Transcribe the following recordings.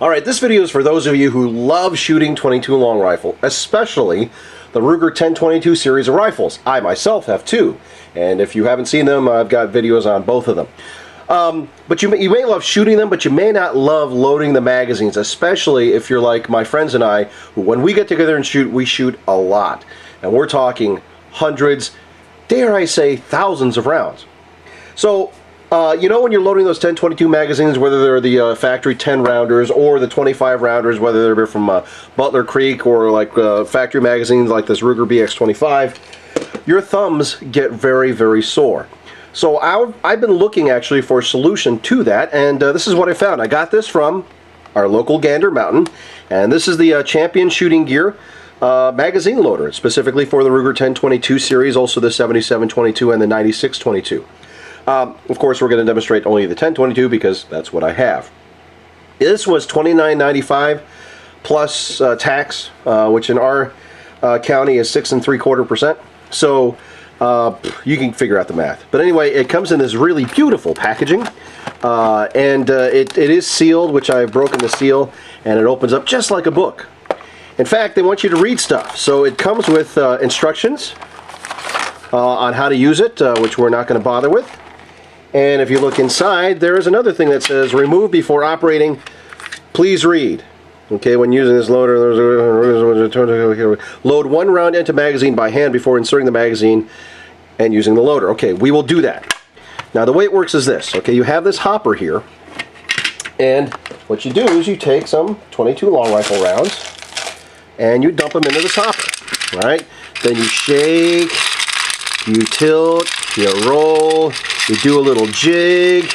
Alright, this video is for those of you who love shooting .22 long rifle, especially the Ruger 1022 series of rifles. I myself have two, and if you haven't seen them, I've got videos on both of them. But you may love shooting them, but you may not love loading the magazines, especially if you're like my friends and I, who when we get together and shoot, we shoot a lot. And we're talking hundreds, dare I say thousands of rounds. So, you know when you're loading those 1022 magazines, whether they're the factory 10 rounders or the 25 rounders, whether they're from Butler Creek or like factory magazines like this Ruger BX25, your thumbs get very, very sore. So I've been looking actually for a solution to that, and this is what I found. I got this from our local Gander Mountain, and this is the Champion Shooting Gear magazine loader. It's specifically for the Ruger 1022 series, also the 7722 and the 9622. Of course, we're going to demonstrate only the 1022 because that's what I have. This was $29.95 plus tax, which in our county is 6 3/4%. So you can figure out the math. But anyway, it comes in this really beautiful packaging, and it is sealed, which I've broken the seal, and it opens up just like a book. In fact, they want you to read stuff. So it comes with instructions on how to use it, which we're not going to bother with. And if you look inside, there is another thing that says, remove before operating, please read. Okay, when using this loader, load one round into magazine by hand before inserting the magazine and using the loader. Okay, we will do that. Now the way it works is this. Okay, you have this hopper here, and what you do is you take some .22 long rifle rounds and you dump them into this hopper. All right, then you shake, you tilt, you roll, you do a little jig,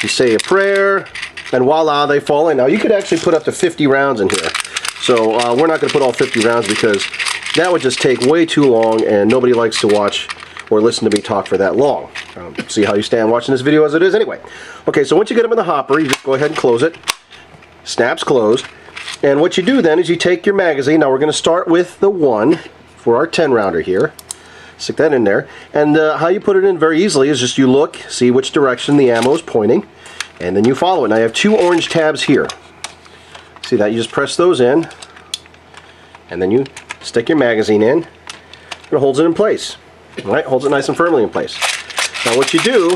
you say a prayer, and voila, they fall in. Now you could actually put up to 50 rounds in here. So we're not going to put all 50 rounds because that would just take way too long, and nobody likes to watch or listen to me talk for that long. See how you stand watching this video as it is anyway. Okay, so once you get them in the hopper, you just go ahead and close it. Snaps closed. And what you do then is you take your magazine. Now we're going to start with the one for our 10 rounder here. Stick that in there, and how you put it in very easily is just you look, see which direction the ammo is pointing, and then you follow it. Now I have two orange tabs here. See that? You just press those in, and then you stick your magazine in, and it holds it in place. All right, holds it nice and firmly in place. Now what you do,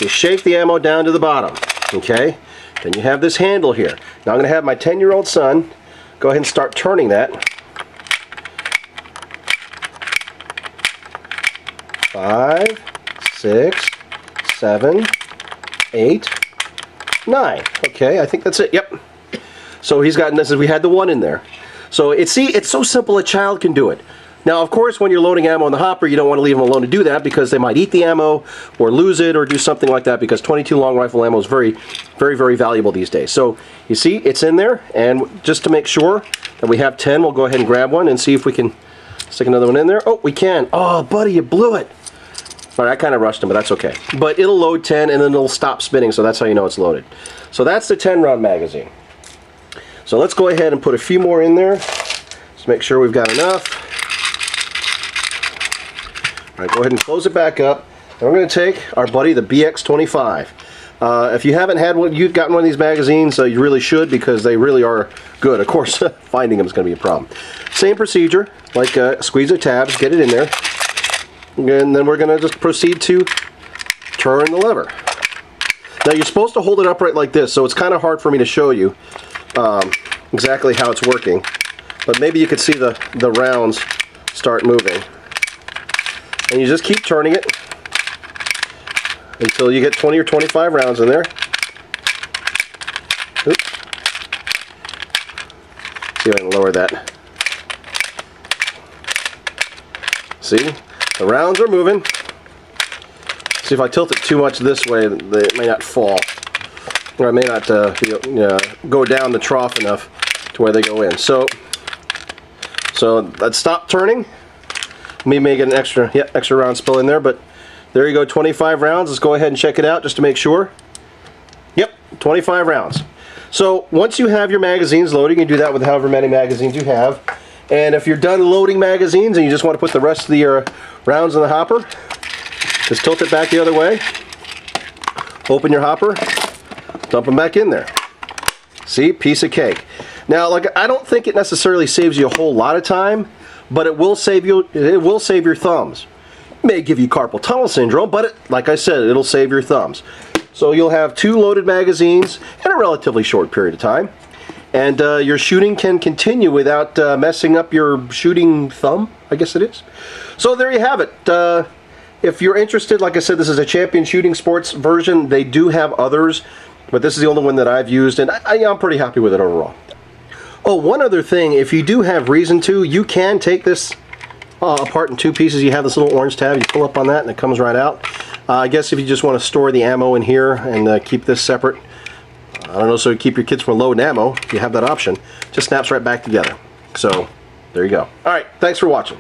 you shake the ammo down to the bottom. Okay, then you have this handle here. Now I'm going to have my 10-year-old son go ahead and start turning that. 5, 6, 7, 8, 9. Okay, I think that's it. Yep. So he's gotten this. We had the one in there. So it's so simple a child can do it. Now, of course, when you're loading ammo in the hopper, you don't want to leave them alone to do that because they might eat the ammo or lose it or do something like that, because .22 long rifle ammo is very, very, very valuable these days. So you see, it's in there, and just to make sure that we have 10, we'll go ahead and grab one and see if we can stick another one in there. Oh, we can. Oh, buddy, you blew it. All right, I kind of rushed them, but that's okay. But it'll load 10 and then it'll stop spinning, so that's how you know it's loaded. So that's the 10-round magazine. So let's go ahead and put a few more in there. Let's make sure we've got enough. All right, go ahead and close it back up. And we're going to take our buddy, the BX25. If you haven't had one, you've gotten one of these magazines, you really should, because they really are good. Of course, finding them is going to be a problem. Same procedure, like squeeze the tabs, get it in there. And then we're going to just proceed to turn the lever. Now you're supposed to hold it upright like this, so it's kind of hard for me to show you exactly how it's working. But maybe you could see the rounds start moving. And you just keep turning it until you get 20 or 25 rounds in there. Oops. See if I can lower that. See? The rounds are moving. See, if I tilt it too much this way, it may not fall, or it may not go down the trough enough to where they go in. So let's stop turning. We may get an extra round spill in there, but there you go, 25 rounds. Let's go ahead and check it out just to make sure. Yep, 25 rounds. So once you have your magazines loaded, you can do that with however many magazines you have. And if you're done loading magazines and you just want to put the rest of your rounds in the hopper, just tilt it back the other way, open your hopper, dump them back in there. See, piece of cake. Now, like, I don't think it necessarily saves you a whole lot of time, but it will save you. It will save your thumbs. May give you carpal tunnel syndrome, but like I said, it'll save your thumbs. So you'll have 2 loaded magazines in a relatively short period of time, and your shooting can continue without messing up your shooting thumb, I guess it is. So there you have it. If you're interested, like I said, this is a Champion Shooting Sports version. They do have others, but this is the only one that I've used, and I'm pretty happy with it overall. Oh, one other thing, if you do have reason to, you can take this apart in 2 pieces. You have this little orange tab, you pull up on that and it comes right out. I guess if you just want to store the ammo in here and keep this separate, I don't know, so you keep your kids from loading ammo, if you have that option, just snaps right back together. So, there you go. Alright, thanks for watching.